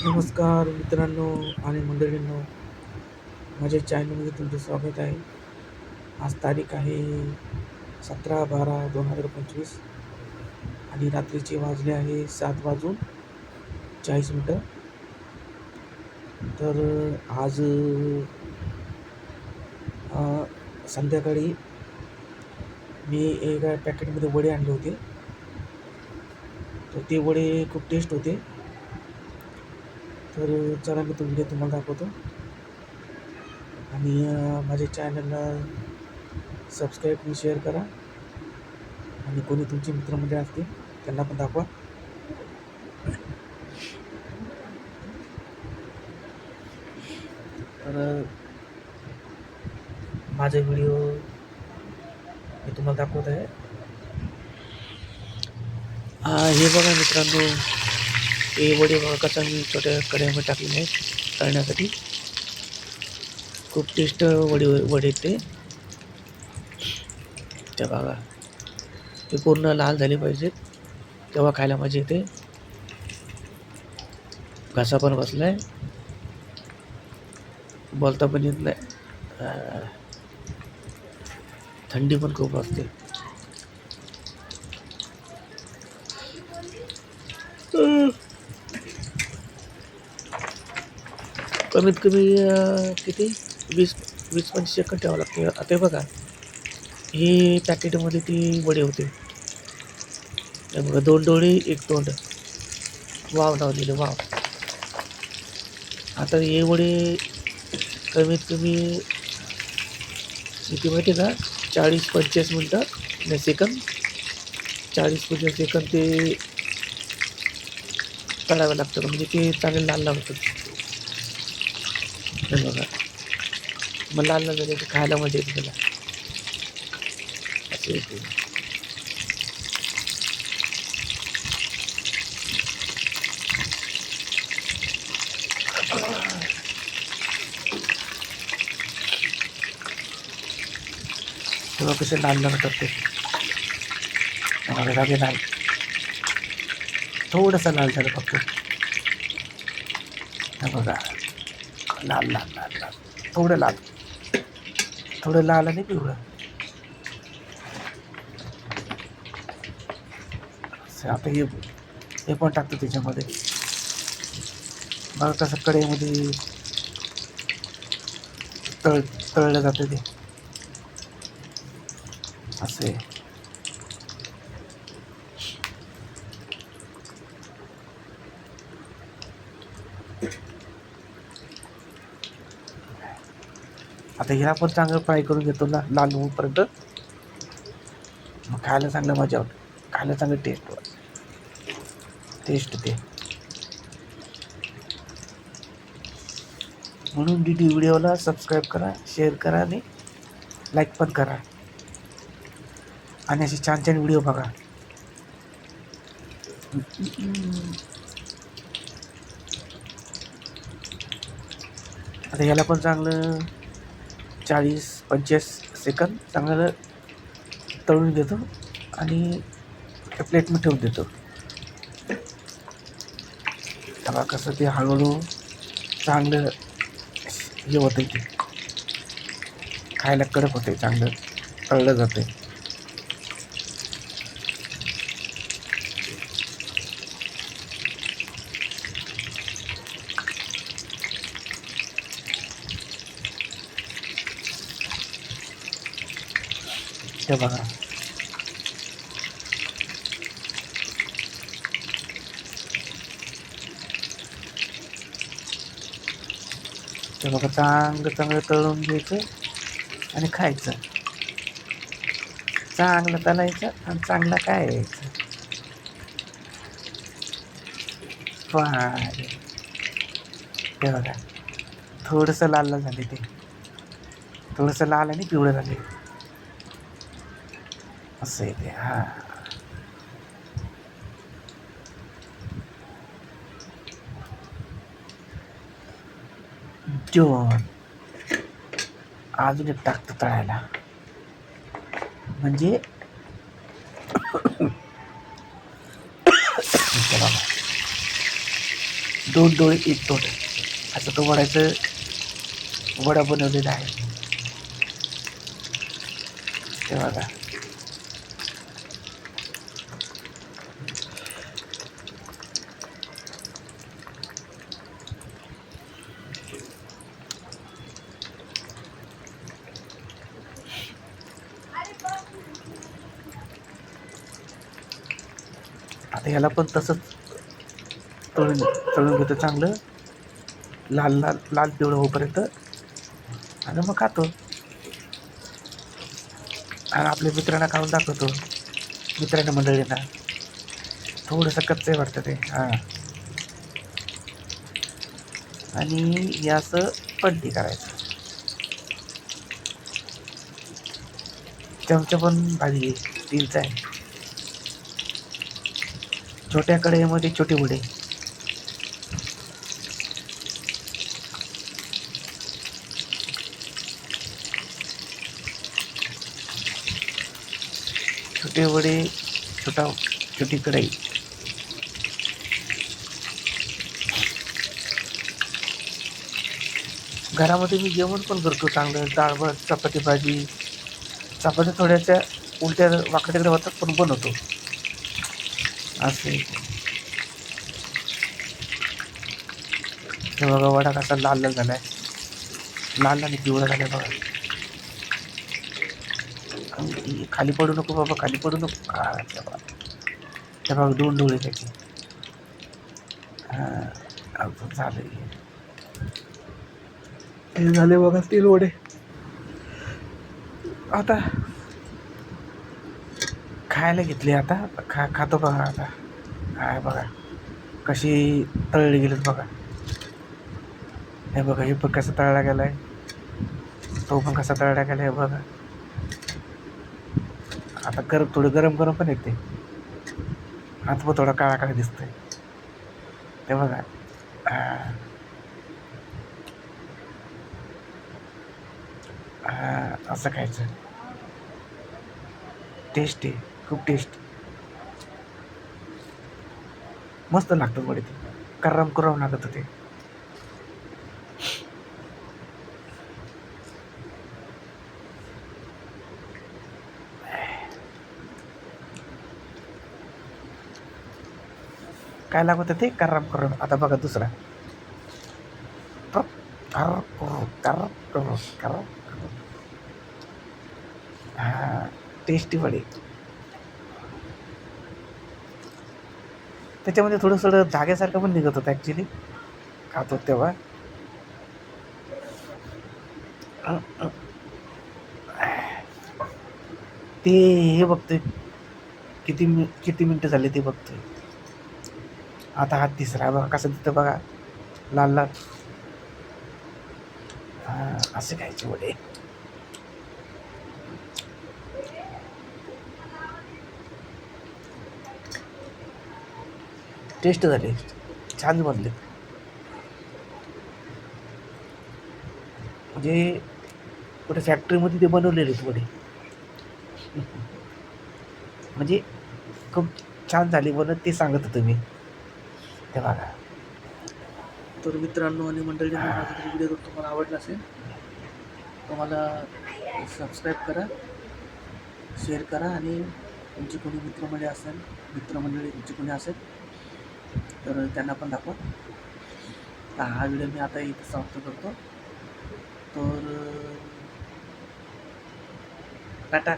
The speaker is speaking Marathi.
नमस्कार मित्रांनो आणि मंडळींनो, माझ्या चॅनलमध्ये तुमचं स्वागत आहे. आज तारीख आहे 17/12/2025 आणि रात्रीचे वाजले आहे 7:40. तर आज संध्याकाळी मी एका पॅकेटमध्ये वडे आणले होते. तर ते वडे खूप टेस्ट होते. तर चला मी तो व्हिडिओ तुम्हाला दाखवतो आणि माझ्या चॅनलला सबस्क्राईब आणि शेअर करा आणि कोणी तुमचे मित्रमंडळी असतील त्यांना पण दाखवा. तर माझा व्हिडिओ मी तुम्हाला दाखवत आहे. हे बघा मित्रांनो, हे वडे बघा कसा मी छोट्या कढईमध्ये टाकलेले आहेत तळण्यासाठी. खूप टेस्ट वडे ते बघा, ते पूर्ण लाल झाले पाहिजेत तेव्हा खायला मजा येते. घसा पण बसलाय, बोलता पण येत नाही, थंडी पण खूप असते. कमीत कमी किती 20-25 सेकंद ठेवावं लागते. आता बघा, हे पॅकेटमध्ये ती वडे होते. हे बघा, 2 डोळे 1 तोंड, वाव लावलेले, वाव. आता हे वडे कमीत कमी किती माहिती का, 40-45 मिनटं नाही सेकंद, 40-45 सेकंद ते तळावं लागतं, म्हणजे ते चांगले लाल लागतात. हे बघा, मग लाल झाले की खायला मजा येते त्याला, असं येते. तेव्हा कसे लाल लागतात ते. बघा, लाल, थोडंसं लाल झालं फक्त. हे बघा, लाल लाल लाल लाल, थोडं लाल, थोडं लाल आणि पिवळं. आता हे पण टाकतो त्याच्यामध्ये. बघा कसं कढईमध्ये तळलं जातं ते, असे. आता ह्याला पण चांगलं फ्राय करून घेतो ना, लाल होईपर्यंत. मग खायला चांगलं मजा होते, खायला चांगलं टेस्ट ते. म्हणून व्हिडिओला सबस्क्राईब करा, शेअर करा आणि लाईक पण करा. आणि असे छान छान व्हिडिओ बघा. आता ह्याला पण चांगलं 40-50 सेकंद चांगलं तळून देतो आणि प्लेटमध्ये ठेवून देतो. तेव्हा कसं ते हळूहळू चांगलं हे होतं, ते खायला कडक होते, चांगलं तळलं जाते. ते बघा, ते बघा, चांगलं चांगलं तळून घ्यायचं आणि खायचं. चांगलं तळायचं आणि चांगलं खायचं. ते बघा, थोडंसं लाल लाल झाले ते, थोडंसं लाल आणि पिवळं झाले, असं आहे ते. हा, अजून एक टाकतो तळायला, म्हणजे दोन डोळे एक तोंड असं तो वड्याचं वडा बनवलेला आहे. ते बघा. आता ह्याला पण तसंच तळून तळून घेतो चांगलं, लाल लाल लाल पिवळं होईपर्यंत, आणि मग खातो. आणि आपल्या मित्रांना खाऊन दाखवतो, मित्रांना मंडळींना. थोडंसं कच्चं आहे वाटतं ते. हां. आणि हे असं पलटी करायचं. चमचा पण भाजी स्टीलचा आहे. छोट्या कढईमध्ये छोटे वडे. छोटे वडे, छोटी कढई. घरामध्ये मी जेवण पण करतो चांगलं, डाळ भात, चपाती भाजी. चपात्या थोड्याशा उलट्या वाकड्या तिकडे होतात, पण बनवतो असे. हे बघा वडा कसा लाल लाल झालाय, लाल आणि पिवळा झालाय बघा. खाली पडू नको बाबा, खाली पडू नको. ते बघा दोन डोळे त्याचे. अजून झालं हे झाले बघा तीन वडे. आता खायला घेतली, आता खातो बघा आता. काय बघा कशी तळली गेलीत बघा. हे बघा हे पण कसा तळला गेलाय, तो पण कसा तळला गेलाय बघा. आता थोडं गरम गरम पण येते, हात पण थोडा काळा काळा दिसतोय. ते बघा. असं खायचं. टेस्टी, खूप टेस्ट. मस्त लागतं वडे ते, करम करम लागत ते. काय लागत ते करम करम. आता बघा दुसरा. टेस्टी वडे. त्याच्यामध्ये थोडं धाग्यासारखं पण निघत होतं ॲक्च्युली, खातो तेव्हा. ते हे बघतोय किती मिनटं झाले ते बघतोय. आता हा तिसरा बघा कसं तिथं बघा, लाल लाल. असे खायचे वडे. टेस्ट झाले, छान बनले. म्हणजे कुठे फॅक्टरीमध्ये ते बनवलेले आहेत वडे. म्हणजे खूप छान झाली बनत, ते सांगत होतो मी. ते बघा. तर मित्रांनो आणि मंडळींनो, माझा जर व्हिडिओ जर तुम्हाला आवडला असेल तर मला सबस्क्राईब करा, शेअर करा, आणि तुमची कोणी मित्रमंडळी तुमची कोणी असेल तर त्यांना पण दाखवा. तर हा व्हिडिओ मी आता इथं समाप्त करतो. तर टाटा.